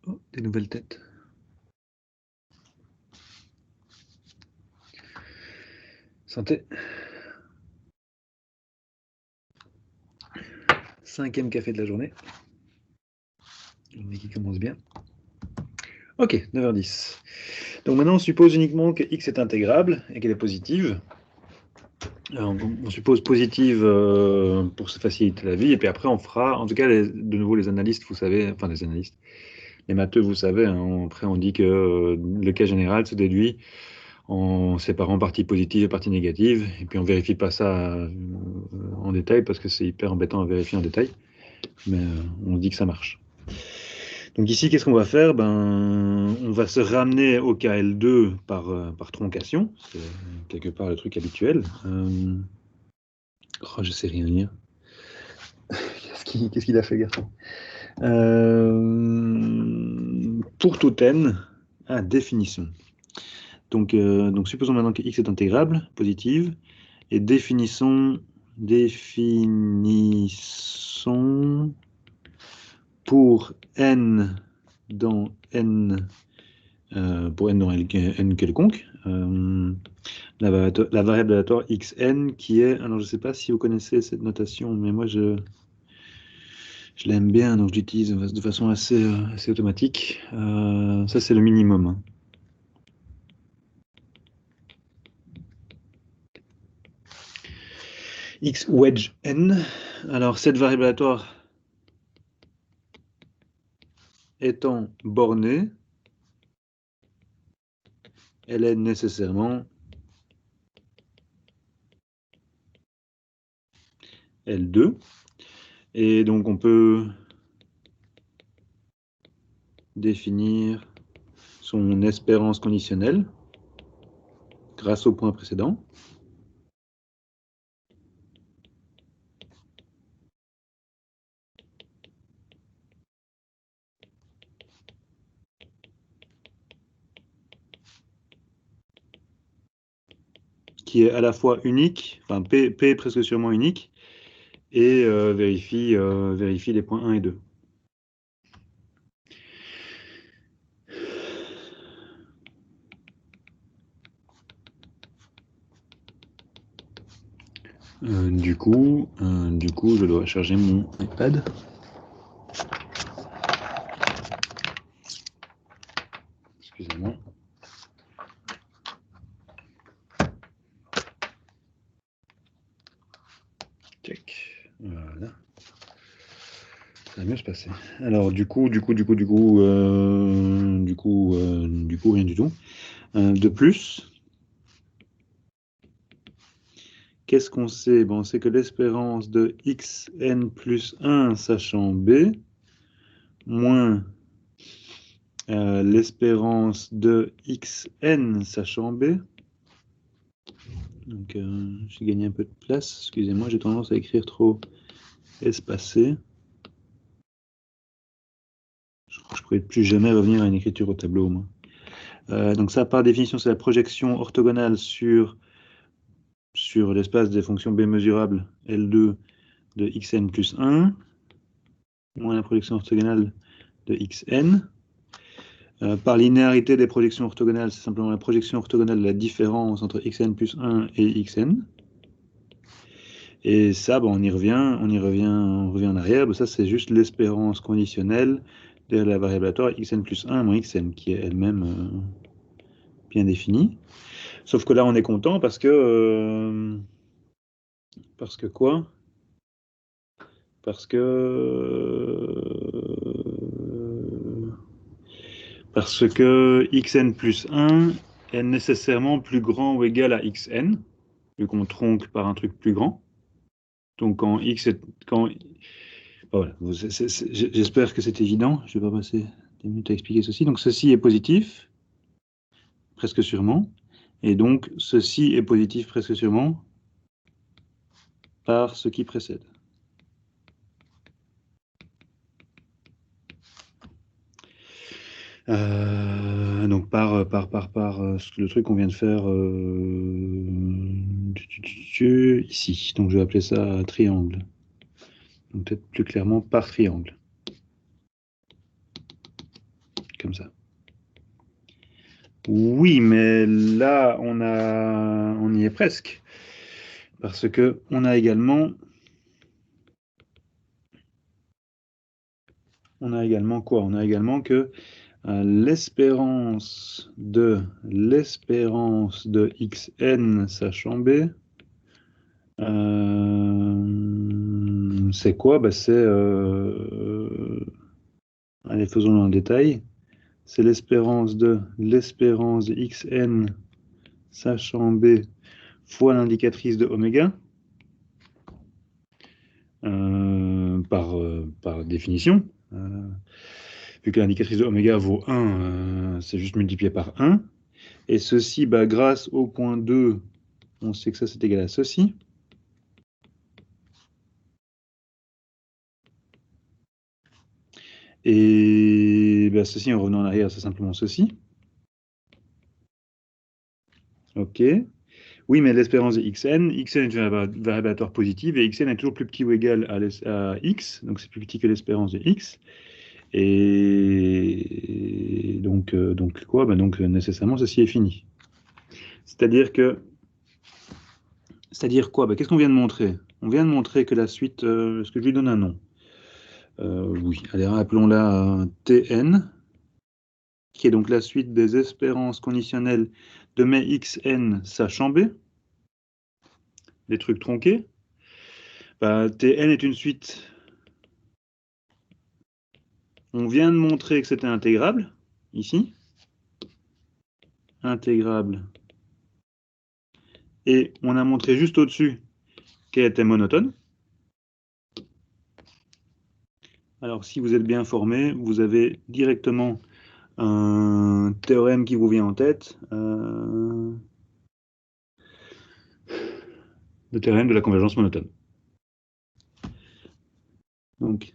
Oh, des nouvelles têtes. Santé. 5e café de la journée. Journée qui commence bien. Ok, 9h10. Donc maintenant, on suppose uniquement que x est intégrable et qu'elle est positive. Alors, on suppose positive pour se faciliter la vie, et puis après on fera, en tout cas, de nouveau les analystes, vous savez, enfin les analystes, les matheux, vous savez, hein, après on dit que le cas général se déduit en séparant partie positive et partie négative, et puis on vérifie pas ça en détail parce que c'est hyper embêtant à vérifier en détail, mais on dit que ça marche. Donc ici, qu'est-ce qu'on va faire? On va se ramener au KL2 par troncation, c'est quelque part le truc habituel. Oh, je sais rien lire. Qu'est-ce qu'il a fait, garçon? Pour tout n, définition. Donc, supposons maintenant que x est intégrable, positive, et définissons pour n dans n n quelconque, la variable aléatoire xn qui est, alors je ne sais pas si vous connaissez cette notation, mais moi je l'aime bien, donc je l'utilise de façon assez automatique. Ça c'est le minimum. Hein. X wedge n. Alors cette variable aléatoire étant bornée, elle est nécessairement L2. Et donc on peut définir son espérance conditionnelle grâce au point précédent. Qui est à la fois unique, enfin P est presque sûrement unique, et vérifie les points 1 et 2. Du coup, je dois charger mon iPad. Excusez-moi. Check. Voilà. Ça va mieux se passer. Alors du coup, rien du tout. De plus, qu'est-ce qu'on sait? Bon, on sait que l'espérance de xn plus 1 sachant b moins l'espérance de xn sachant b. Donc j'ai gagné un peu de place. Excusez-moi, j'ai tendance à écrire trop espacé. Je crois que je ne pourrais plus jamais revenir à une écriture au tableau au moins. Donc ça, par définition, c'est la projection orthogonale sur l'espace des fonctions b mesurables L2 de xn plus 1, moins la projection orthogonale de xn. Par linéarité des projections orthogonales, c'est simplement la projection orthogonale de la différence entre xn plus 1 et xn. Et ça, on revient en arrière. Ça, c'est juste l'espérance conditionnelle de la variable aléatoire xn plus 1 moins xn, qui est elle-même bien définie. Sauf que là, on est content parce que... parce que quoi? Parce que xn plus 1 est nécessairement plus grand ou égal à xn, vu qu'on tronque par un truc plus grand. Donc quand x est... Voilà, j'espère que c'est évident. Je ne vais pas passer des minutes à expliquer ceci. Donc ceci est positif, presque sûrement. Et donc ceci est positif, presque sûrement, par ce qui précède. Donc par le truc qu'on vient de faire ici. Donc je vais appeler ça triangle. Donc peut-être plus clairement par triangle. comme ça. Oui, mais là, on y est presque. Parce que on a également quoi? On a également que l'espérance de xn sachant b, c'est quoi? Bah, c'est allez, faisons-le en détail. C'est l'espérance de xn sachant b fois l'indicatrice de oméga, par définition. Vu que l'indicatrice de oméga vaut 1, c'est juste multiplié par 1. Et ceci, bah, grâce au point 2, on sait que ça c'est égal à ceci. Et bah, ceci, en revenant en arrière, c'est simplement ceci. OK. Oui, mais l'espérance de xn est une variable aléatoire positive, et xn est toujours plus petit ou égal à x, donc c'est plus petit que l'espérance de x. Et donc quoi? Bah, donc nécessairement, ceci est fini. C'est-à-dire quoi? Bah, qu'est-ce qu'on vient de montrer? On vient de montrer que la suite, est-ce que je lui donne un nom? Oui, allez, appelons-la Tn, qui est donc la suite des espérances conditionnelles de mes xn sachant b, des trucs tronqués. Bah, Tn est une suite. On vient de montrer que c'était intégrable, ici. Intégrable. Et on a montré juste au-dessus qu'elle était monotone. Alors, si vous êtes bien formé, vous avez directement un théorème qui vous vient en tête, le théorème de la convergence monotone. Donc,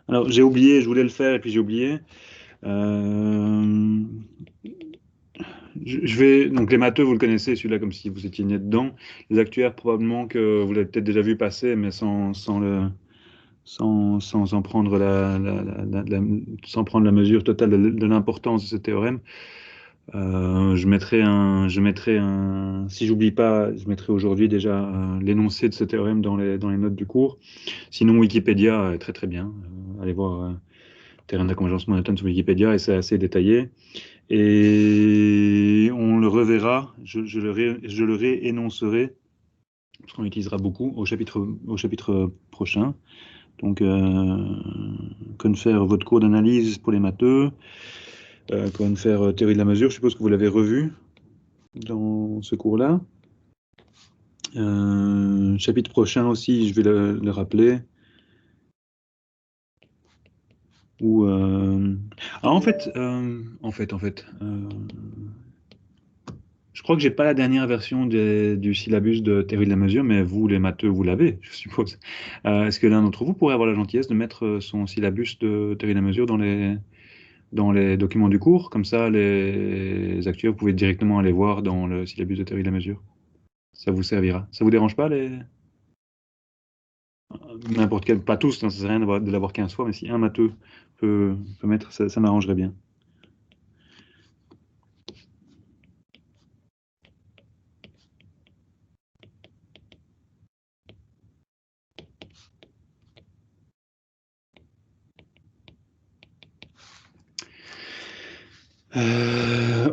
alors j'ai oublié, je voulais le faire et puis j'ai oublié. Donc les matheux, vous le connaissez, celui-là, comme si vous étiez né dedans. Les actuaires, probablement que vous l'avez peut-être déjà vu passer, mais sans en prendre sans prendre la mesure totale de l'importance de ce théorème. Si j'oublie pas, je mettrai aujourd'hui déjà l'énoncé de ce théorème dans les notes du cours. Sinon, Wikipédia est très très bien. Allez voir théorème de la convergence monotone sur Wikipédia, et c'est assez détaillé. Et on le reverra, je le réénoncerai, parce qu'on l'utilisera beaucoup au chapitre prochain. Donc, faire votre cours d'analyse pour les matheux, faire théorie de la mesure, je suppose que vous l'avez revu dans ce cours-là. Chapitre prochain aussi, je vais le rappeler. En fait, je crois que j'ai pas la dernière version du syllabus de théorie de la mesure, mais vous, les matheux, vous l'avez, je suppose. Est-ce que l'un d'entre vous pourrait avoir la gentillesse de mettre son syllabus de théorie de la mesure dans les documents du cours? Comme ça, les actuels, vous pouvez directement aller voir dans le syllabus de théorie de la mesure. Ça vous servira. Ça vous dérange pas, n'importe quel, pas tous, hein, ça sert à rien de l'avoir 15 fois, mais si un matheux peut mettre, ça m'arrangerait bien.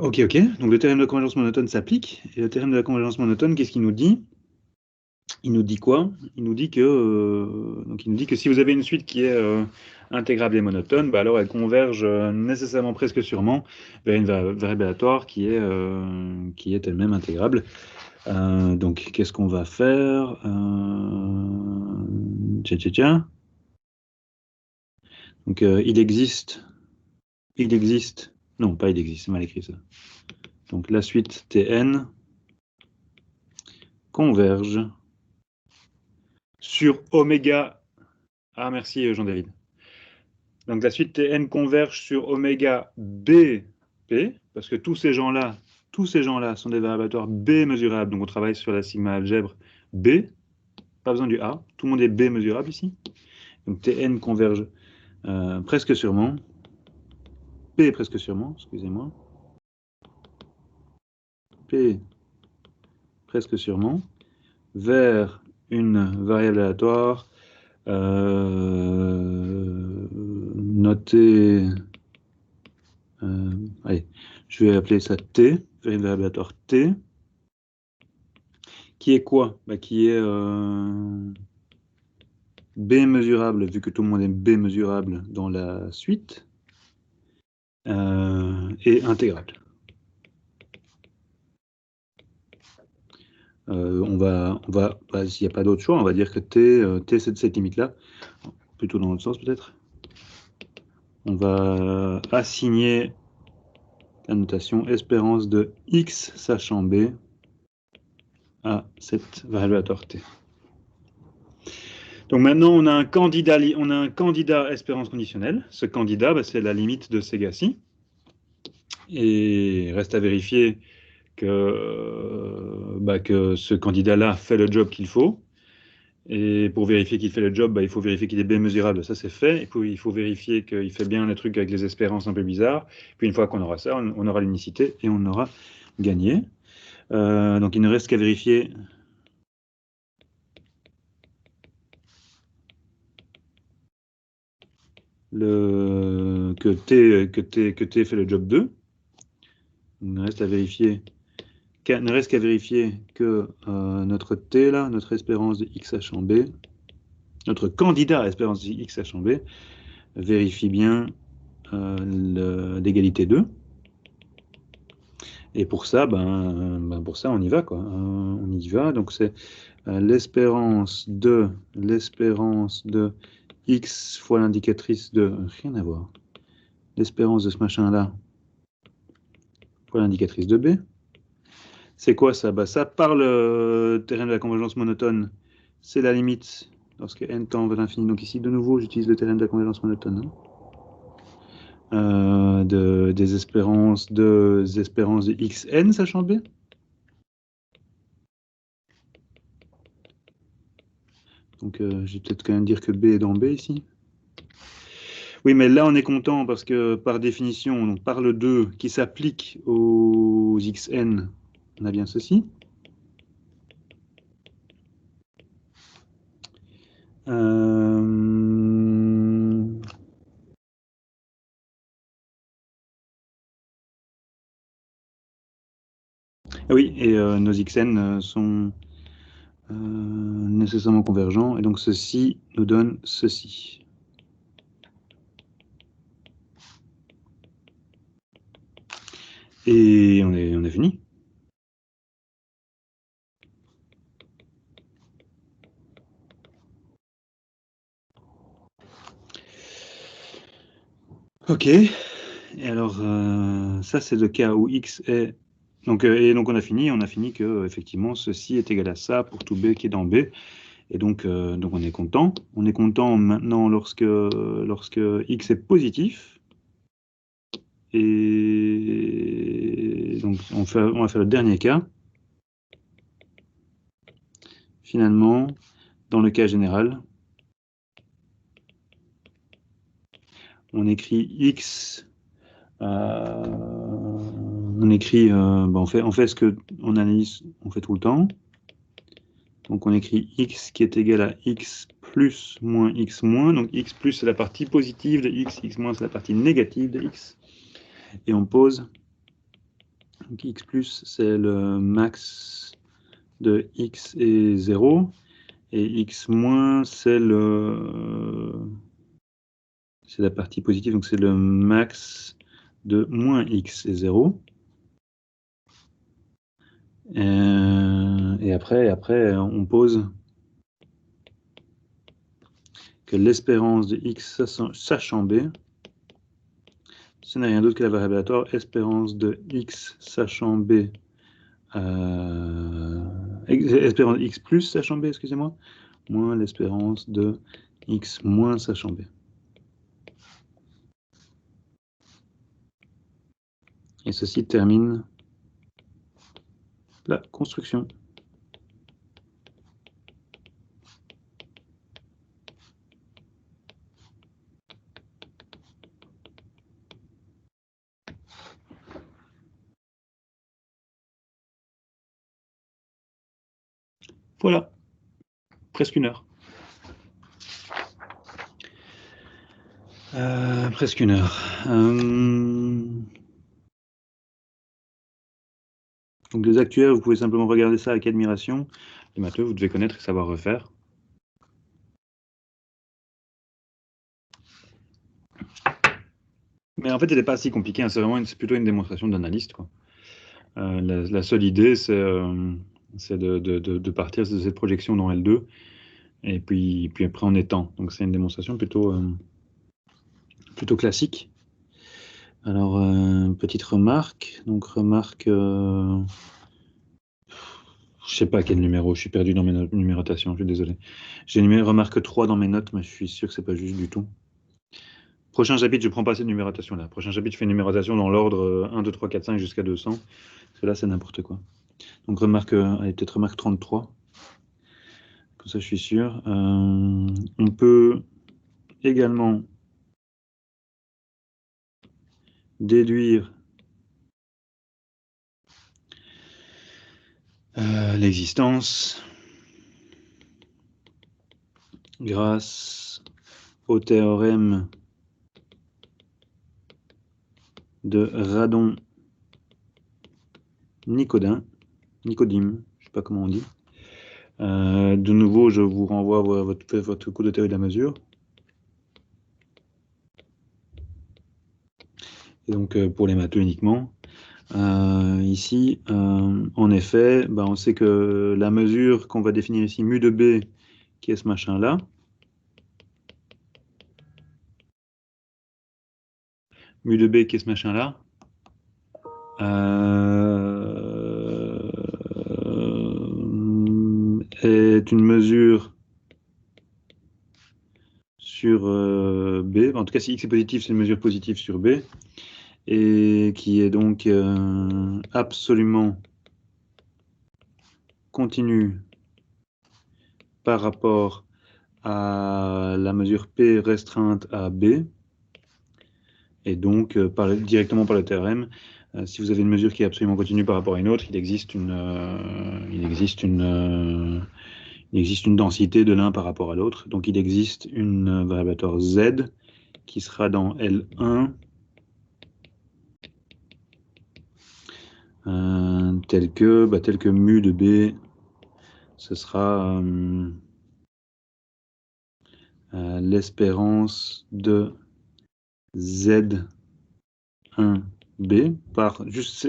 Ok. Donc le théorème de la convergence monotone s'applique. Et le théorème de la convergence monotone, qu'est-ce qu'il nous dit? Il nous dit quoi? Il nous dit que si vous avez une suite qui est intégrable et monotone, bah alors elle converge nécessairement, presque sûrement, vers une variable aléatoire qui est elle-même intégrable. Donc qu'est-ce qu'on va faire? Donc il existe. Non, pas il existe, c'est mal écrit ça. Donc la suite Tn converge sur oméga. Ah, merci Jean-David. Donc la suite Tn converge sur oméga BP, parce que tous ces gens-là tous ces gens-là sont des variables aléatoires B mesurables, donc on travaille sur la sigma algèbre B, pas besoin du A, tout le monde est B mesurable ici, donc Tn converge presque sûrement, P presque sûrement, excusez-moi, P presque sûrement, vers une variable aléatoire notée, allez, je vais appeler ça T, variable aléatoire T, qui est quoi? Bah, qui est B mesurable, vu que tout le monde est B mesurable dans la suite, et intégrable. Bah, s'il n'y a pas d'autre choix, on va dire que T c'est de cette limite-là, plutôt dans l'autre sens peut-être. On va assigner la notation espérance de X sachant B à cette variable aléatoire T. Donc maintenant, on a un candidat espérance conditionnelle. Ce candidat, bah, c'est la limite de Segassi. Et reste à vérifier que ce candidat-là fait le job qu'il faut. Et pour vérifier qu'il fait le job, bah, il faut vérifier qu'il est bien mesurable. Ça, c'est fait. Et puis, il faut vérifier qu'il fait bien les trucs avec les espérances un peu bizarres. Puis une fois qu'on aura ça, on aura l'unicité et on aura gagné. Donc il ne reste qu'à vérifier que T fait le job 2. Il ne reste qu'à vérifier que notre T, là, notre espérance de X sachant B, notre candidat à espérance de X sachant B, vérifie bien l'égalité 2. Et pour ça, on y va, quoi. On y va. Donc c'est l'espérance de X fois l'indicatrice de... Rien à voir. L'espérance de ce machin-là fois l'indicatrice de B. C'est quoi ça? Bah, ça, par le terrain de la convergence monotone, c'est la limite lorsque n tend vers l'infini. Donc ici, de nouveau, j'utilise le terrain de la convergence monotone. Des espérances de xn sachant B. Donc je vais peut-être quand même dire que B est dans B ici. Oui, mais là on est content parce que par définition, donc par le 2 qui s'applique aux xn, on a bien ceci. Oui, et nos xn sont nécessairement convergents, et donc ceci nous donne ceci. Et on est fini. Ok, et alors ça c'est le cas où x est... Donc, et donc on a fini que effectivement ceci est égal à ça pour tout b qui est dans b. Et donc on est content. On est content maintenant lorsque x est positif. Et donc on va faire le dernier cas. Finalement, dans le cas général, on écrit x. On écrit, on fait ce que on analyse, on fait tout le temps. Donc on écrit x qui est égal à x plus moins x moins. Donc x plus c'est la partie positive de x, x moins c'est la partie négative de x. Et on pose, donc x plus c'est le max de x est 0. Et x moins c'est la partie positive, donc c'est le max de moins x est 0. Et après, on pose que l'espérance de x sachant b, ce n'est rien d'autre que la variable aléatoire espérance de x sachant b, espérance de x plus sachant b, excusez-moi, moins l'espérance de x moins sachant b. Et ceci termine la construction. Voilà, presque une heure. Presque une heure. Donc les actuaires, vous pouvez simplement regarder ça avec admiration. Les matheux, vous devez connaître et savoir refaire. Mais en fait, elle n'est pas si compliquée, hein. C'est plutôt une démonstration d'analyste, quoi. La seule idée, c'est de partir de cette projection dans L2, et puis après on étend. Donc c'est une démonstration plutôt classique. Alors, petite remarque. Donc remarque, je sais pas quel numéro, je suis perdu dans mes numérotations, je suis désolé. J'ai remarque 3 dans mes notes, mais je suis sûr que c'est pas juste du tout. Prochain chapitre, je prends pas cette numérotation-là. Prochain chapitre, je fais une numérotation dans l'ordre 1, 2, 3, 4, 5 jusqu'à 200. Parce que là, c'est n'importe quoi. Donc remarque, allez, peut-être remarque 33. Comme ça, je suis sûr. On peut également déduire l'existence grâce au théorème de Radon-Nikodym, je ne sais pas comment on dit. De nouveau, je vous renvoie à votre cours de théorie de la mesure. Et donc, pour les matheux uniquement. Ici, en effet, on sait que la mesure qu'on va définir ici, mu de B, qui est ce machin-là, mu de B qui est ce machin-là, est une mesure sur B. En tout cas, si x est positif, c'est une mesure positive sur B, et qui est donc absolument continue par rapport à la mesure P restreinte à B. Et donc, directement par le théorème, si vous avez une mesure qui est absolument continue par rapport à une autre, il existe une densité de l'un par rapport à l'autre. Donc, il existe une variateur Z qui sera dans L1 tel que mu de B, ce sera l'espérance de Z1B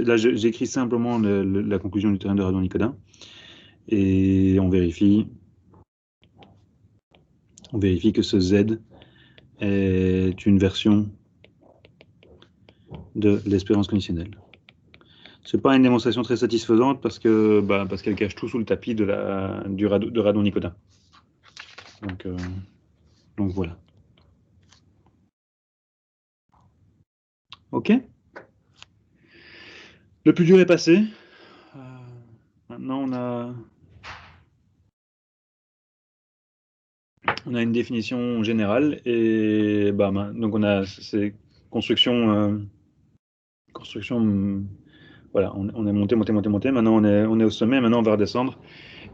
là j'écris simplement la conclusion du théorème de Radon-Nikodym et on vérifie que ce Z est une version de l'espérance conditionnelle. C'est pas une démonstration très satisfaisante parce qu'elle cache tout sous le tapis de Radon-Nikodym. Donc voilà. Ok. Le plus dur est passé. Maintenant, on a une définition générale et donc on a ces constructions. Voilà, on est monté. Maintenant, on est au sommet. Maintenant, on va redescendre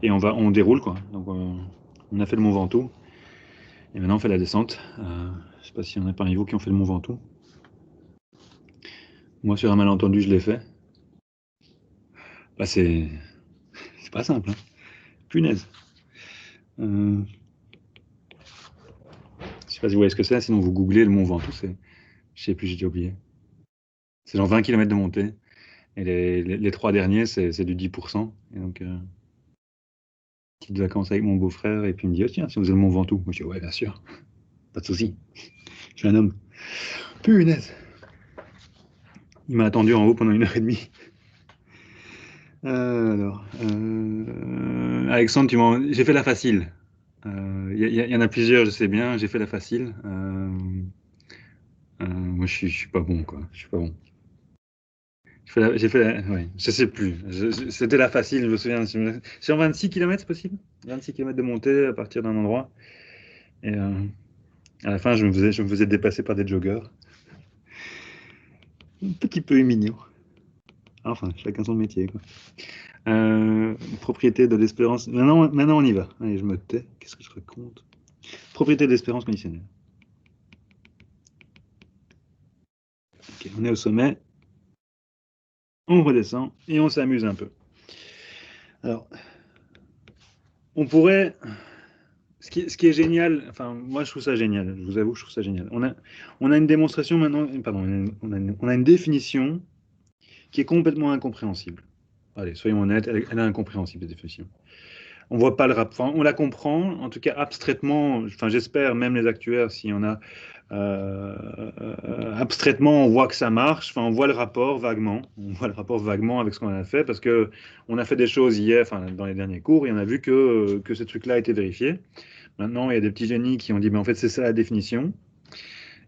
et on déroule quoi. Donc, on a fait le Mont Ventoux et maintenant on fait la descente. Je ne sais pas s'il y en a parmi vous qui ont fait le Mont Ventoux. Moi, sur un malentendu, je l'ai fait. C'est pas simple, hein. Punaise. Je sais pas si vous voyez ce que c'est, sinon vous googlez le Mont Ventoux, je sais plus, j'ai déjà oublié. C'est genre 20 km de montée, et les 3 derniers, c'est du 10%. Et donc, petite vacances avec mon beau-frère, et puis il me dit, oh, tiens, si vous avez le Mont Ventoux. Moi, je dis, ouais, bien sûr, pas de souci. Je suis un homme. Punaise. Il m'a attendu en haut pendant 1h30. Alexandre, j'ai fait la facile. Il y en a plusieurs, je sais bien, j'ai fait la facile. Moi, je suis pas bon, quoi. Je suis pas bon. J'ai fait ouais, je sais plus. C'était la facile, je me souviens. Sur 26 km, c'est possible? 26 km de montée à partir d'un endroit. Et à la fin, je me faisais dépasser par des joggeurs. Un petit peu mignon. Enfin, chacun son métier, quoi. Propriété de l'espérance. Maintenant, on y va. Allez, je me tais. Qu'est-ce que je raconte? Propriété de l'espérance conditionnelle. Ok, on est au sommet. On redescend et on s'amuse un peu. Alors, on pourrait. Ce qui est génial, enfin, moi je trouve ça génial, je vous avoue, je trouve ça génial. On a une démonstration maintenant, pardon, on a une définition qui est complètement incompréhensible. Allez, soyons honnêtes, elle est incompréhensible, cette définition. On voit pas le rapport, enfin, on la comprend, en tout cas abstraitement, enfin, j'espère, même les actuaires, s'il y en a, abstraitement, on voit que ça marche, enfin, on voit le rapport vaguement, avec ce qu'on a fait, parce que on a fait des choses hier, enfin, dans les derniers cours, et on a vu que ce truc-là a été vérifié. Maintenant, il y a des petits génies qui ont dit, mais en fait, c'est ça la définition.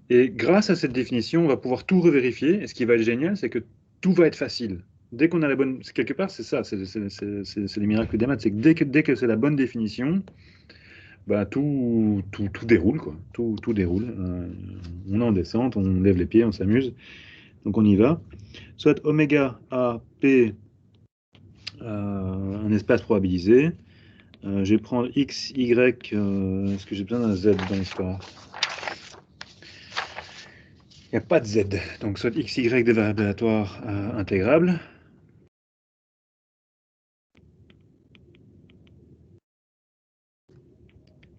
Et grâce à cette définition, on va pouvoir tout revérifier. Et ce qui va être génial, c'est que tout va être facile. Dès qu'on a la bonne... Quelque part, c'est ça, c'est les miracles des maths. C'est que dès que c'est la bonne définition, bah, tout déroule, quoi. Tout déroule. On est en descente, on lève les pieds, on s'amuse. Donc on y va. Soit oméga A, P, un espace probabilisé. Je vais prendre X, Y. Est-ce que j'ai besoin d'un Z dans l'histoire? Il n'y a pas de Z. Donc soit X, Y des variables aléatoires intégrables.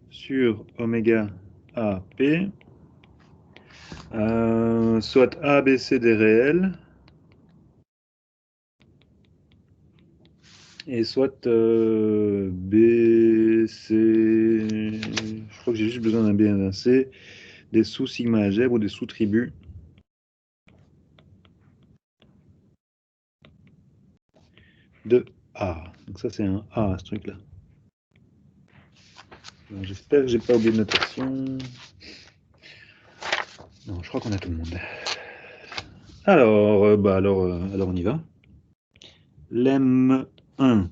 Sur oméga A, P. Soit A, B, C des réels. Et soit B, C. Je crois que j'ai juste besoin d'un B et d'un C. Des sous-sigma algèbres ou des sous-tribus de A. Donc ça, c'est un A, ce truc-là. J'espère que j'ai pas oublié de notation. Non, je crois qu'on a tout le monde. Alors, alors on y va. Lemme 1.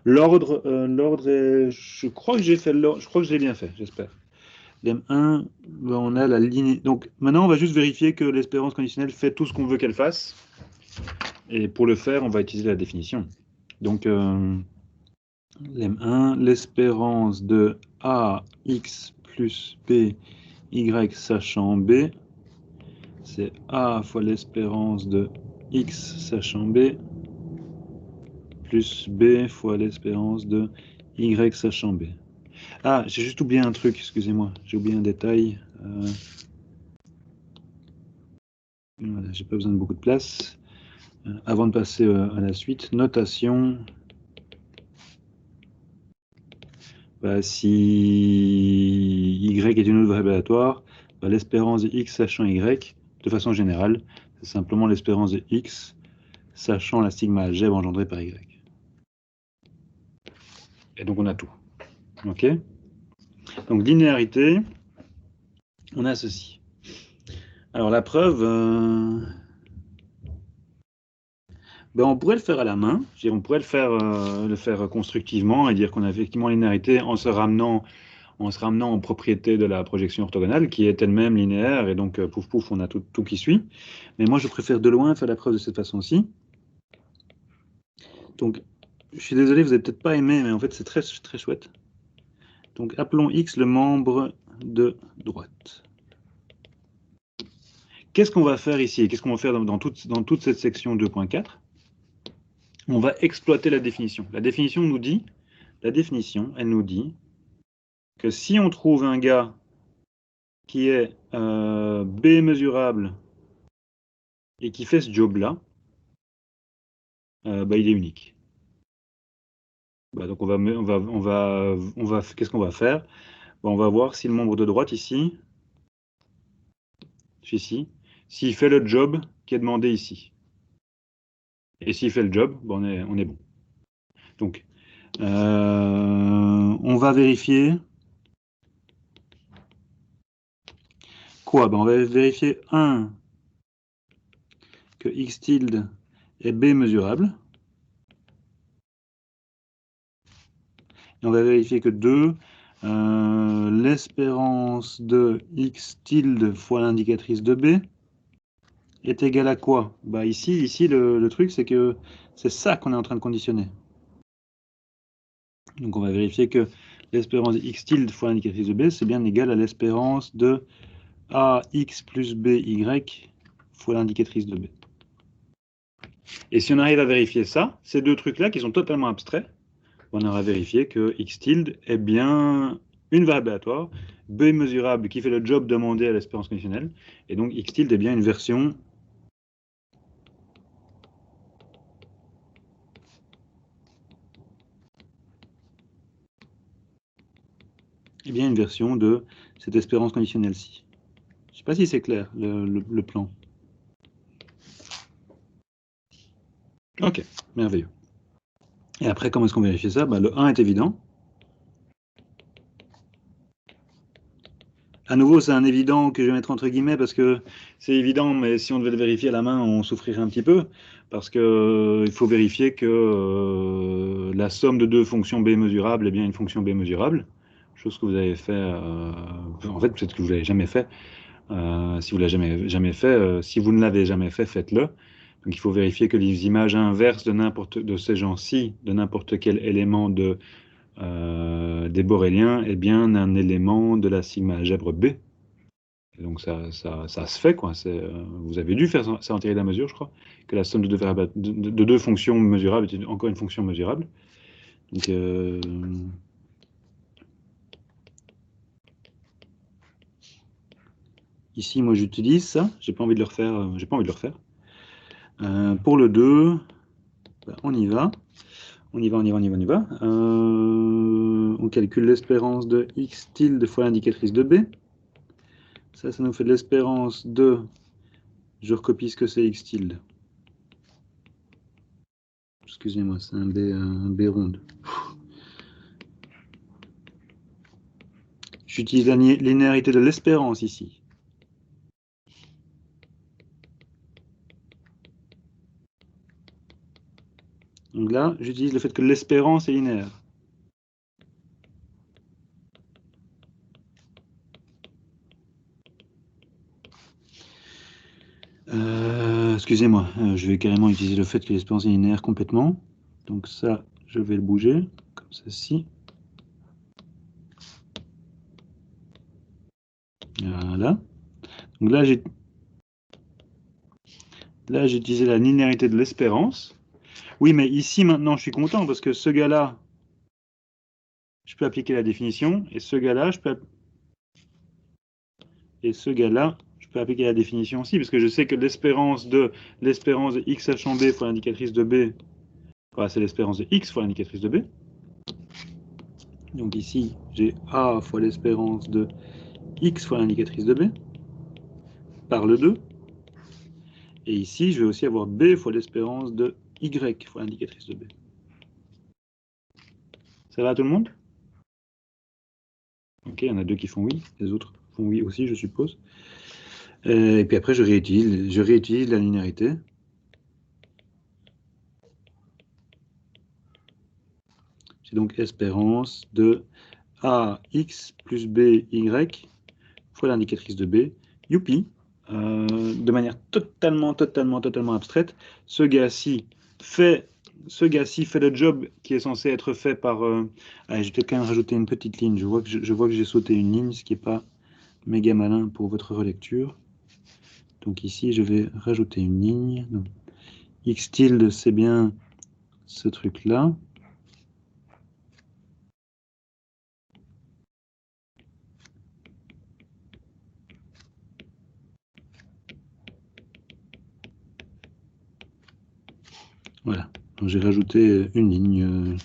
L'ordre est... Je crois que j'ai fait l'ordre. Je crois que je l'ai bien fait, j'espère. Lemme 1, on a la ligne. Donc maintenant, on va juste vérifier que l'espérance conditionnelle fait tout ce qu'on veut qu'elle fasse. Et pour le faire, on va utiliser la définition. Donc, lemme 1, l'espérance de AX plus B, Y sachant B, c'est A fois l'espérance de X sachant B, plus B fois l'espérance de Y sachant B. Ah, j'ai juste oublié un truc, excusez-moi, j'ai oublié un détail. Voilà, j'ai pas besoin de beaucoup de place. Avant de passer à la suite, notation. Bah, si Y est une autre variable aléatoire, bah, l'espérance de X sachant Y, de façon générale, c'est simplement l'espérance de X sachant la sigma algèbre engendrée par Y. Et donc on a tout. Ok? Donc linéarité, on a ceci. Alors la preuve, ben, on pourrait le faire à la main, on pourrait le faire constructivement et dire qu'on a effectivement linéarité en se ramenant aux propriétés de la projection orthogonale qui est elle-même linéaire et donc pouf pouf, on a tout qui suit. Mais moi je préfère de loin faire la preuve de cette façon-ci. Donc je suis désolé, vous n'avez peut-être pas aimé, mais en fait c'est très, très chouette. Donc appelons X le membre de droite. Qu'est-ce qu'on va faire ici? Qu'est-ce qu'on va faire dans toute cette section 2.4? On va exploiter la définition. La définition, elle nous dit que si on trouve un gars qui est B mesurable et qui fait ce job-là, bah, il est unique. Bah, donc qu'est-ce qu'on va faire? Bah, on va voir si le membre de droite ici, celui-ci, s'il fait le job qui est demandé ici. Et s'il fait le job, bah, on est bon. Donc, on va vérifier quoi? Bah, on va vérifier 1, que x tilde est b mesurable. Et on va vérifier que 2, l'espérance de x tilde fois l'indicatrice de b est égale à quoi? Bah ici le truc, c'est que c'est ça qu'on est en train de conditionner. Donc on va vérifier que l'espérance de x tilde fois l'indicatrice de b, c'est bien égal à l'espérance de ax plus by fois l'indicatrice de b. Et si on arrive à vérifier ça, ces deux trucs-là qui sont totalement abstraits, on aura vérifié que x tilde est bien une variable aléatoire, b mesurable qui fait le job demandé à l'espérance conditionnelle, et donc x tilde est bien une version de cette espérance conditionnelle-ci. Je ne sais pas si c'est clair, le plan. Ok, merveilleux. Et après, comment est-ce qu'on vérifie ça? Bah, le 1 est évident. À nouveau, c'est un évident que je vais mettre entre guillemets parce que c'est évident, mais si on devait le vérifier à la main, on souffrirait un petit peu. Parce qu'il faut vérifier que la somme de deux fonctions b mesurables est bien une fonction b mesurable. Chose que vous avez fait, en fait, peut-être que vous ne l'avez jamais fait. Si vous ne l'avez jamais fait, si vous ne l'avez jamais fait, faites-le. Donc il faut vérifier que les images inverses de ces gens-ci, de n'importe quel élément des boréliens, est bien un élément de la sigma algèbre B. Et donc ça se fait, quoi. Vous avez dû faire ça en théorie de la mesure, je crois, que la somme de deux fonctions mesurables est encore une fonction mesurable. Donc, ici, moi, j'utilise ça. J'ai pas envie de le refaire. J'ai pas envie de le refaire. Pour le 2, bah, on y va. On y va. On calcule l'espérance de x tilde fois l'indicatrice de b. Ça nous fait de l'espérance de... Je recopie ce que c'est x tilde. Excusez-moi, c'est un B ronde. J'utilise la linéarité de l'espérance ici. Donc là, j'utilise le fait que l'espérance est linéaire. Excusez-moi, je vais carrément utiliser le fait que l'espérance est linéaire complètement. Donc ça, je vais le bouger, comme ceci. Voilà. Donc là, j'ai utilisé la linéarité de l'espérance. Oui, mais ici, maintenant, je suis content, parce que ce gars-là, je peux appliquer la définition, et ce gars-là, je peux appliquer la définition aussi, parce que je sais que l'espérance de x h en b fois l'indicatrice de b, voilà, c'est l'espérance de x fois l'indicatrice de b. Donc ici, j'ai a fois l'espérance de x fois l'indicatrice de b, par le 2. Et ici, je vais aussi avoir b fois l'espérance de y fois l'indicatrice de b. Ça va à tout le monde? Ok, il y en a deux qui font oui, les autres font oui aussi, je suppose. Et puis après, je réutilise la linéarité. C'est donc espérance de ax plus by fois l'indicatrice de b. Youpi! De manière totalement abstraite, ce gars-ci fait le job qui est censé être fait par... Allez, je vais peut-être quand même rajouter une petite ligne. Je vois que j'ai sauté une ligne, ce qui n'est pas méga malin pour votre relecture. Donc ici, je vais rajouter une ligne. Donc, x tilde, c'est bien ce truc-là. Voilà. Donc j'ai rajouté une ligne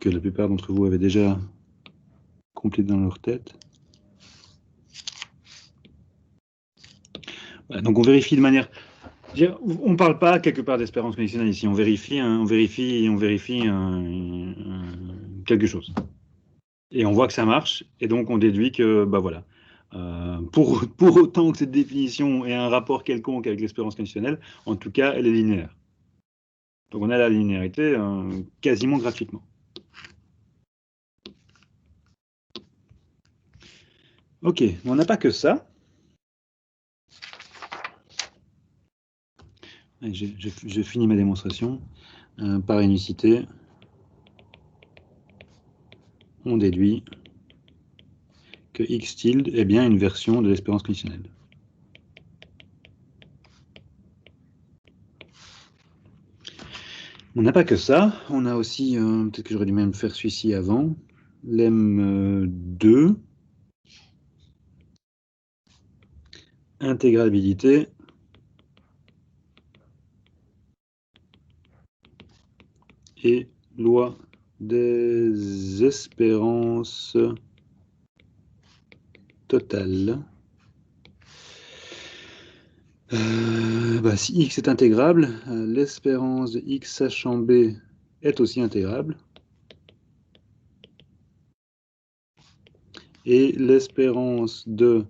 que la plupart d'entre vous avaient déjà complétée dans leur tête. Voilà, donc on vérifie de manière... On ne parle pas quelque part d'espérance conditionnelle ici, on vérifie quelque chose. Et on voit que ça marche, et donc on déduit que, bah voilà, Pour autant que cette définition ait un rapport quelconque avec l'espérance conditionnelle, en tout cas, elle est linéaire. Donc on a la linéarité quasiment graphiquement. Ok, on n'a pas que ça. Je finis ma démonstration. Par unicité, on déduit que x tilde est bien une version de l'espérance conditionnelle. On n'a pas que ça, on a aussi, peut-être que j'aurais dû même faire celui-ci avant, lemme2, intégrabilité et loi des espérances totales. Si x est intégrable, l'espérance de x sachant b est aussi intégrable. Et l'espérance de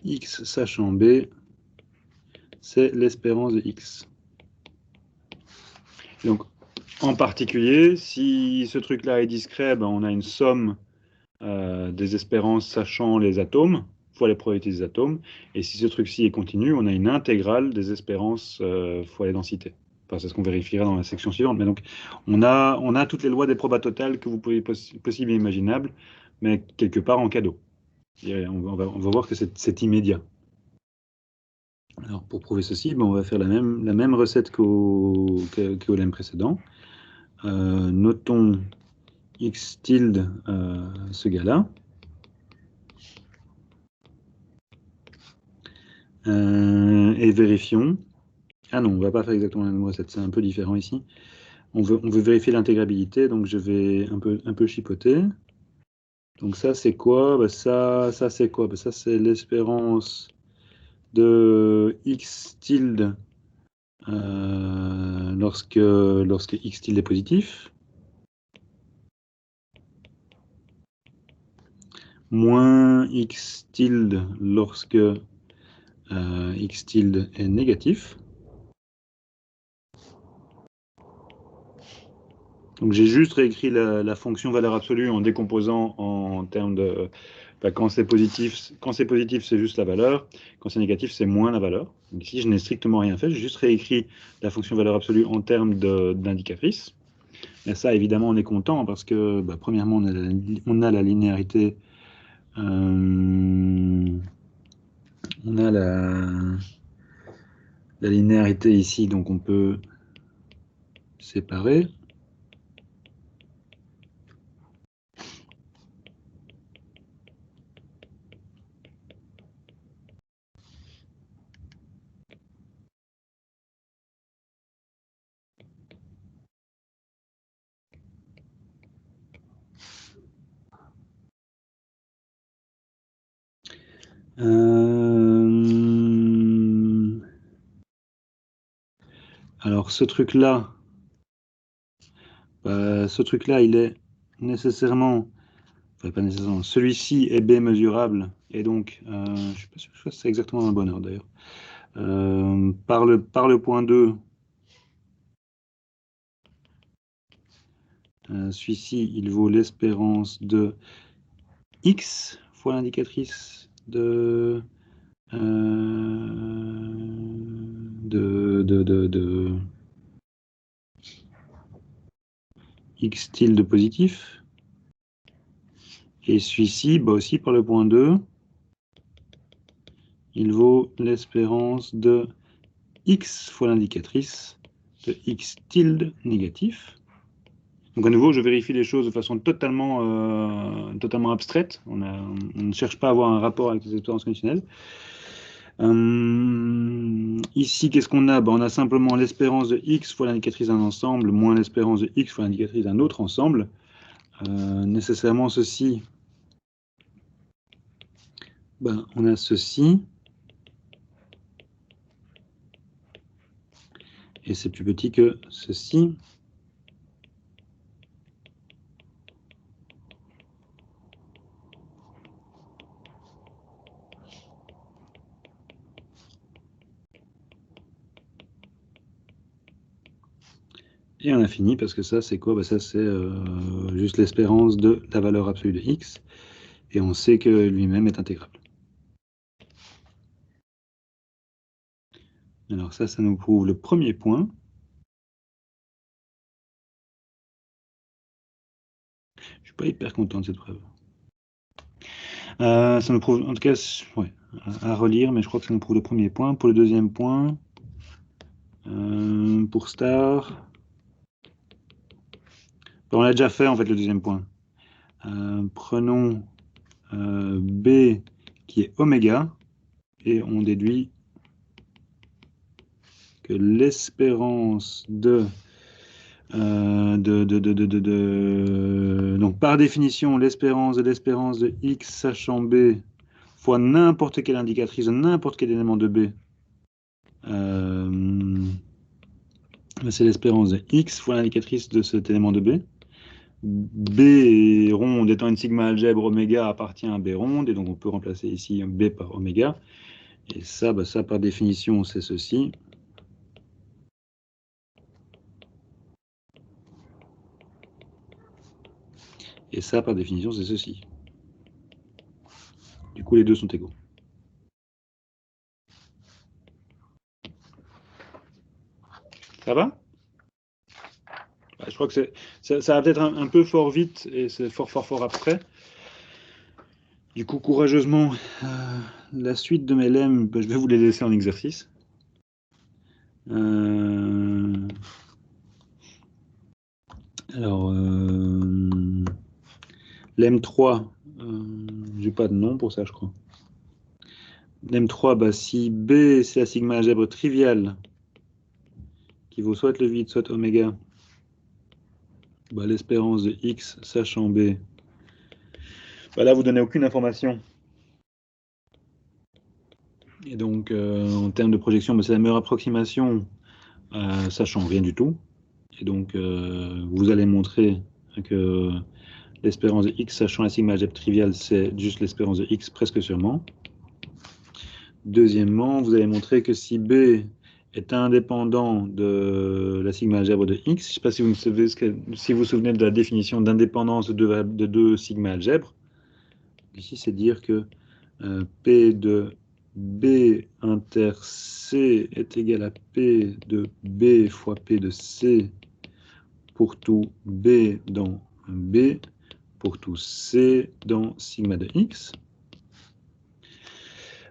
x sachant b, c'est l'espérance de x. Donc, en particulier, si ce truc-là est discret, on a une somme des espérances sachant les atomes, fois les probabilités des atomes. Et si ce truc-ci est continu, on a une intégrale des espérances fois les densités. Enfin, c'est ce qu'on vérifiera dans la section suivante. Mais donc, on a toutes les lois des probas totales que vous pouvez possibles et imaginables, mais quelque part en cadeau. Et on va voir que c'est immédiat. Alors, pour prouver ceci, on va faire la même recette qu'au lemme précédent. Notons x tilde ce gars-là. Et vérifions. Ah non, on ne va pas faire exactement la même recette, c'est un peu différent ici. On veut vérifier l'intégrabilité, donc je vais un peu chipoter. Donc ça, c'est quoi? Ça c'est quoi? Ça, c'est l'espérance de x tilde lorsque x tilde est positif. Moins x tilde lorsque x tilde est négatif. Donc j'ai juste réécrit la fonction valeur absolue en décomposant en termes de... quand c'est positif, c'est juste la valeur. Quand c'est négatif, c'est moins la valeur. Donc ici, je n'ai strictement rien fait. J'ai juste réécrit la fonction valeur absolue en termes d'indicatrice. Et ça, évidemment, on est content parce que, premièrement, on a la linéarité. On a la linéarité ici, donc on peut séparer. Alors ce truc-là, il est nécessairement, enfin pas nécessairement, celui-ci est B mesurable, et donc, je ne suis pas sûr que c'est exactement dans le bon ordre d'ailleurs. Par le point 2, celui-ci, il vaut l'espérance de x fois l'indicatrice de x tilde positif. Et celui-ci, aussi par le point 2, il vaut l'espérance de x fois l'indicatrice de x tilde négatif. Donc à nouveau, je vérifie les choses de façon totalement abstraite. On ne cherche pas à avoir un rapport avec les espérances conditionnelles. Ici, qu'est-ce qu'on a? On a simplement l'espérance de x fois l'indicatrice d'un ensemble moins l'espérance de x fois l'indicatrice d'un autre ensemble. Nécessairement ceci, on a ceci. Et c'est plus petit que ceci. Et on a fini, parce que ça, c'est quoi? Bah, ça, c'est juste l'espérance de la valeur absolue de x. Et on sait que lui-même est intégrable. Alors ça nous prouve le premier point. Je suis pas hyper content de cette preuve. Ça nous prouve, en tout cas, ouais, à relire, mais je crois que ça nous prouve le premier point. Pour le deuxième point, pour star, on l'a déjà fait en fait le deuxième point. Prenons B qui est oméga et on déduit que l'espérance donc par définition l'espérance de x sachant b fois n'importe quelle indicatrice de n'importe quel élément de b, c'est l'espérance de x fois l'indicatrice de cet élément de b. B ronde étant une sigma algèbre, oméga appartient à B ronde, et donc on peut remplacer ici B par oméga. Et ça, ça par définition, c'est ceci. Et ça, par définition, c'est ceci. Du coup, les deux sont égaux. Ça va? Je crois que ça va peut-être un peu fort vite, et c'est fort abstrait. Du coup, courageusement, la suite de mes lemmes, je vais vous les laisser en exercice. Alors, lemme 3, j'ai pas de nom pour ça, je crois. Lemme 3, si B, c'est la sigma algèbre triviale, qui vaut soit le vide, soit oméga, l'espérance de x sachant B, là, vous donnez aucune information. Et donc, en termes de projection, c'est la meilleure approximation, sachant rien du tout. Et donc, vous allez montrer que l'espérance de x sachant la sigma algèbre triviale, c'est juste l'espérance de x presque sûrement. Deuxièmement, vous allez montrer que si B est indépendant de la sigma algèbre de x, je ne sais pas si vous vous souvenez de la définition d'indépendance de deux sigma algèbres. Ici, c'est dire que P de B inter C est égal à P de B fois P de C pour tout B dans B, pour tout C dans sigma de x.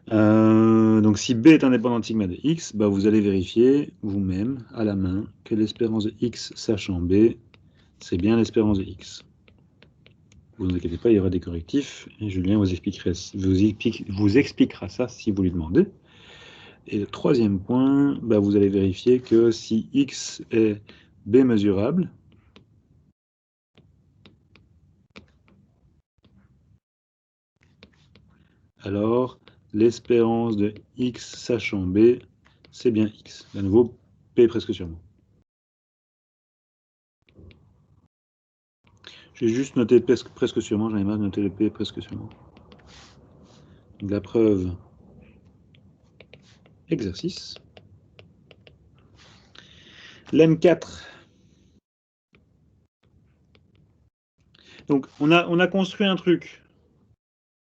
Donc si B est indépendant de sigma de x, vous allez vérifier vous-même à la main que l'espérance de x sachant B, c'est bien l'espérance de x. Vous inquiétez pas, il y aura des correctifs, et Julien vous expliquera ça si vous lui demandez. Et le troisième point, vous allez vérifier que si x est B mesurable, alors l'espérance de x sachant B, c'est bien x. À nouveau, P presque sûrement. J'ai juste noté presque sûrement, j'en ai marre de noter le P presque sûrement. Donc la preuve, exercice. Lemme 4. Donc on a construit un truc.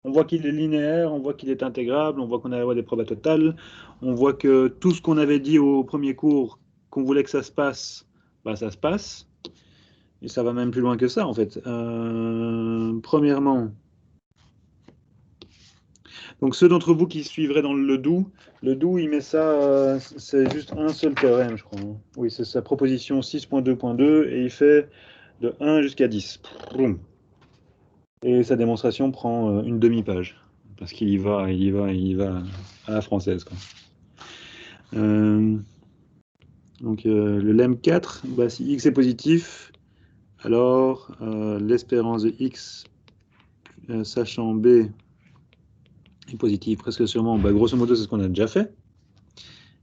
On voit qu'il est linéaire, on voit qu'il est intégrable, on voit qu'on a la loi des probas totales, on voit que tout ce qu'on avait dit au premier cours, qu'on voulait que ça se passe, ça se passe. Et ça va même plus loin que ça, en fait. Premièrement, donc ceux d'entre vous qui suivraient dans le doux, il met ça, c'est juste un seul théorème, je crois. Oui, c'est sa proposition 6.2.2, et il fait de 1 jusqu'à 10. Et sa démonstration prend une demi-page, parce qu'il y va à la française, quoi. Donc le lemme 4, si x est positif, alors l'espérance de x sachant b est positive presque sûrement, grosso modo c'est ce qu'on a déjà fait.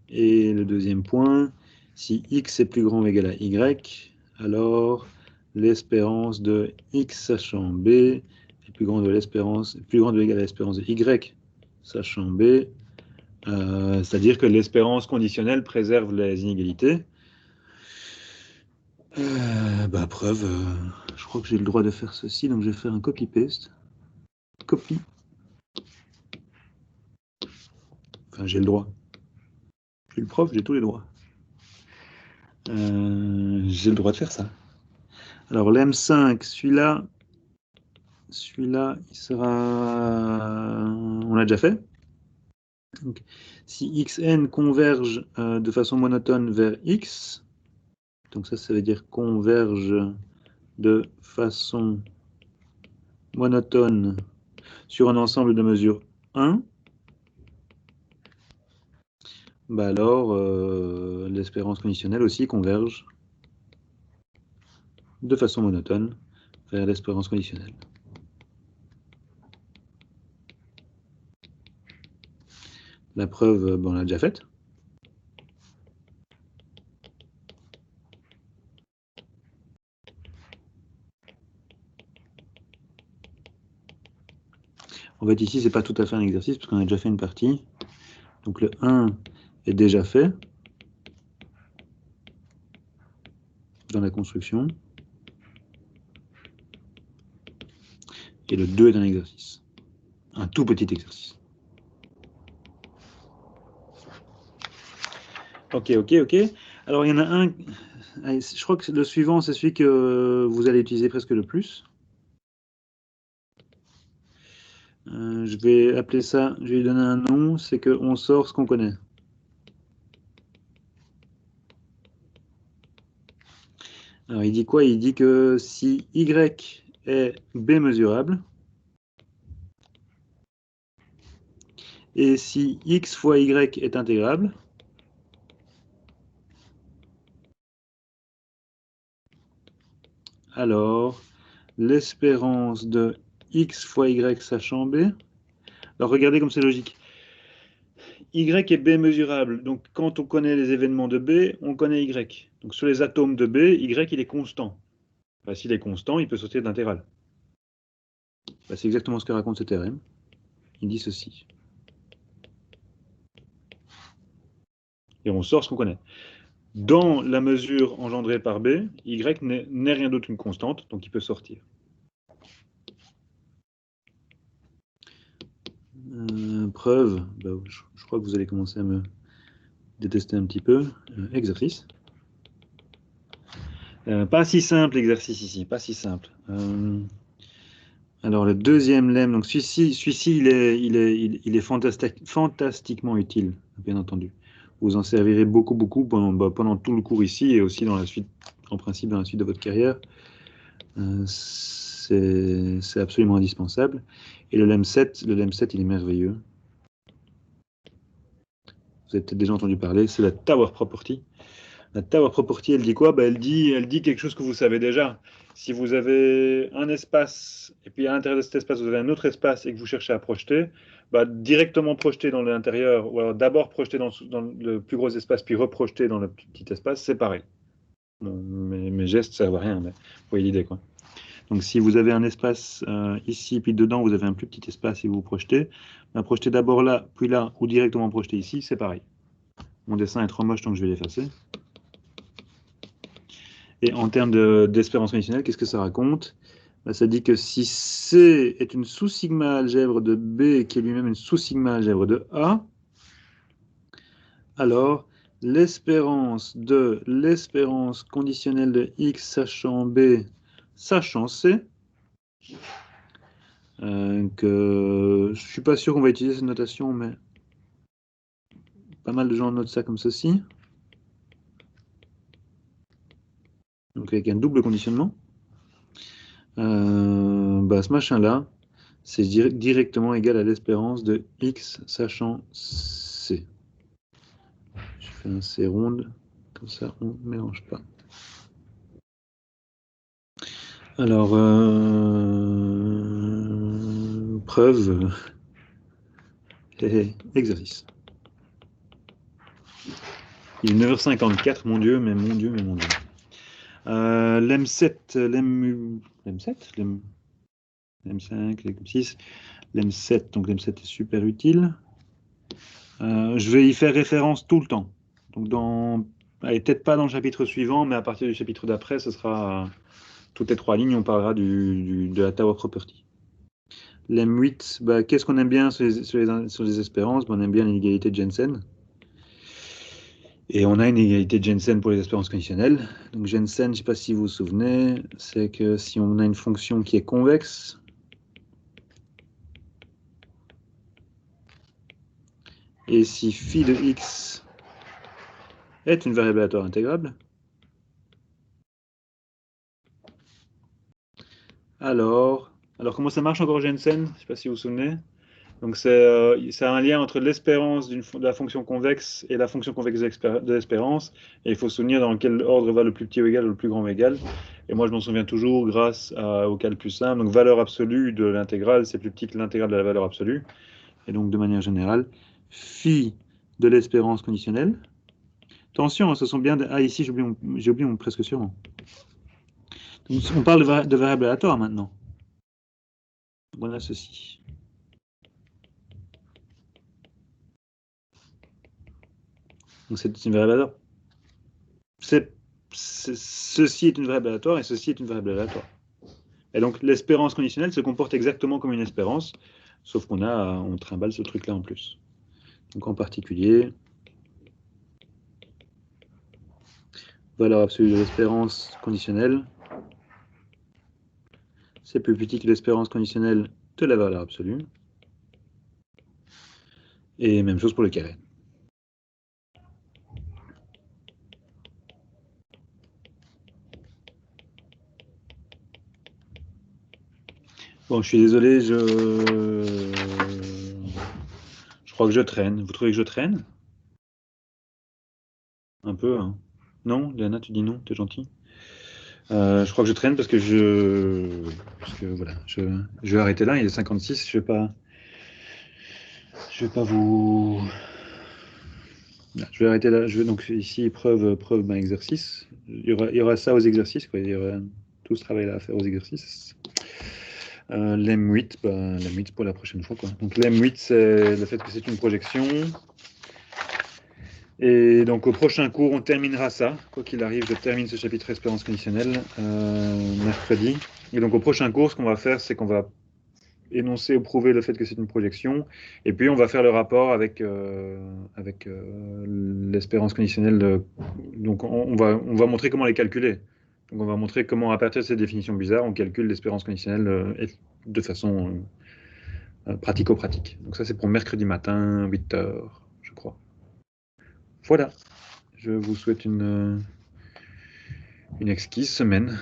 Et le deuxième point, si x est plus grand ou égal à y, alors l'espérance de x sachant b est plus grande ou égal à l'espérance de y sachant b, c'est-à-dire que l'espérance conditionnelle préserve les inégalités. Preuve, je crois que j'ai le droit de faire ceci, donc je vais faire un copy-paste. Copie. Enfin, j'ai le droit. Je suis le prof, j'ai tous les droits. J'ai le droit de faire ça. Alors, l'M5, celui-là, il sera... On l'a déjà fait. Donc, si xn converge de façon monotone vers x, donc ça veut dire converge de façon monotone sur un ensemble de mesure 1, alors l'espérance conditionnelle aussi converge de façon monotone vers l'espérance conditionnelle. La preuve, on l'a déjà faite. En fait, ici, c'est pas tout à fait un exercice, parce qu'on a déjà fait une partie. Donc le 1 est déjà fait dans la construction. Et le 2 est un exercice. Un tout petit exercice. Ok. Alors, il y en a un... Je crois que le suivant, c'est celui que vous allez utiliser presque le plus. Je vais appeler ça, je vais lui donner un nom, c'est qu'on sort ce qu'on connaît. Alors, il dit quoi? Il dit que si Y est B mesurable, et si X fois Y est intégrable, alors l'espérance de X fois Y sachant B, alors regardez comme c'est logique. Y est B mesurable, donc quand on connaît les événements de B, on connaît Y. Donc sur les atomes de B, Y il est constant. S'il est constant, il peut sortir d'intégrale. C'est exactement ce que raconte ce théorème. Il dit ceci. Et on sort ce qu'on connaît. Dans la mesure engendrée par B, Y n'est rien d'autre qu'une constante, donc il peut sortir. Preuve, je crois que vous allez commencer à me détester un petit peu. Exercice. Pas si simple l'exercice ici, pas si simple. Alors le deuxième lemme, donc celui-ci il est fantastiquement utile, bien entendu. Vous en servirez beaucoup pendant tout le cours ici et aussi dans la suite, en principe dans la suite de votre carrière. C'est absolument indispensable. Et le lemme 7, il est merveilleux. Vous avez peut-être déjà entendu parler, c'est la Tower Property. La Tower Property, elle dit quoi? Elle dit quelque chose que vous savez déjà. Si vous avez un espace, et puis à l'intérieur de cet espace, vous avez un autre espace et que vous cherchez à projeter, directement projeter dans l'intérieur, ou alors d'abord projeter dans le plus gros espace, puis reprojeter dans le petit espace, c'est pareil. Bon, mes gestes ne servent à rien, mais vous voyez l'idée, quoi. Donc si vous avez un espace ici, puis dedans, vous avez un plus petit espace et vous projetez, projetez d'abord là, puis là, ou directement projeter ici, c'est pareil. Mon dessin est trop moche, donc je vais l'effacer. Et en termes d'espérance conditionnelle, qu'est-ce que ça raconte? Ça dit que si C est une sous-sigma algèbre de B qui est lui-même une sous-sigma algèbre de A, alors l'espérance conditionnelle de X sachant B sachant C, que je suis pas sûr qu'on va utiliser cette notation, mais pas mal de gens notent ça comme ceci. Donc avec un double conditionnement. Ce machin-là, c'est directement égal à l'espérance de X sachant C. Je fais un C ronde, comme ça on ne mélange pas. Alors, preuve, exercice. Il est 9h54, mon Dieu, mais mon Dieu. L'M7, l'M5, l'M6, l'M7, donc l'M7 est super utile. Je vais y faire référence tout le temps. Donc dans Allez, peut-être pas dans le chapitre suivant, mais à partir du chapitre d'après, ce sera toutes les 3 lignes, on parlera de la Tower Property. L'M8, bah, qu'est-ce qu'on aime bien sur les espérances? Bah, on aime bien l'inégalité de Jensen. Et on a une égalité de Jensen pour les espérances conditionnelles. Donc Jensen, je ne sais pas si vous vous souvenez, c'est que si on a une fonction qui est convexe, et si phi de x est une variable aléatoire intégrable, alors comment ça marche encore Jensen? Je ne sais pas si vous vous souvenez. Donc c'est un lien entre l'espérance de la fonction convexe et la fonction convexe de l'espérance. Et il faut se souvenir dans quel ordre va le plus petit ou égal ou le plus grand ou égal. Et moi je m'en souviens toujours grâce au cal plus simple. Donc valeur absolue de l'intégrale, c'est plus petit que l'intégrale de la valeur absolue. Et donc de manière générale, phi de l'espérance conditionnelle. Attention, ce sont bien... Ah ici j'ai oublié mon presque sûrement. Donc, on parle de variable aléatoire maintenant. Voilà ceci. Donc c'est une variable aléatoire. Ceci est une variable aléatoire et ceci est une variable aléatoire. Et donc l'espérance conditionnelle se comporte exactement comme une espérance, sauf on trimballe ce truc-là en plus. Donc en particulier, valeur absolue de l'espérance conditionnelle, c'est plus petit que l'espérance conditionnelle de la valeur absolue. Et même chose pour le carré. Bon, je suis désolé, je crois que je traîne. Vous trouvez que je traîne? Un peu, hein. Non, Léana, tu dis non, t'es gentil. Je crois que je traîne parce que voilà, je vais arrêter là, il est 56, je vais pas vous... Je vais arrêter là, donc ici, preuve exercice. Il y aura ça aux exercices, quoi. Il y aura tout ce travail-là à faire aux exercices. L'M8, l'M8 pour la prochaine fois, quoi. Donc l'M8, c'est le fait que c'est une projection. Et donc au prochain cours, on terminera ça. Quoi qu'il arrive, je termine ce chapitre espérance conditionnelle mercredi. Et donc au prochain cours, ce qu'on va faire, c'est qu'on va énoncer ou prouver le fait que c'est une projection. Et puis on va faire le rapport avec l'espérance conditionnelle. Donc on va montrer comment les calculer. Donc on va montrer comment, à partir de cette définition bizarre, on calcule l'espérance conditionnelle de façon pratico-pratique. Donc ça, c'est pour mercredi matin, 8 h, je crois. Voilà. Je vous souhaite une exquise semaine.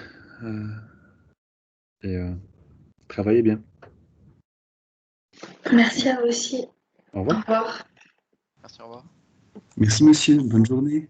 Et travaillez bien. Merci à vous aussi. Au revoir. Au revoir. Merci, au revoir. Merci monsieur, bonne journée.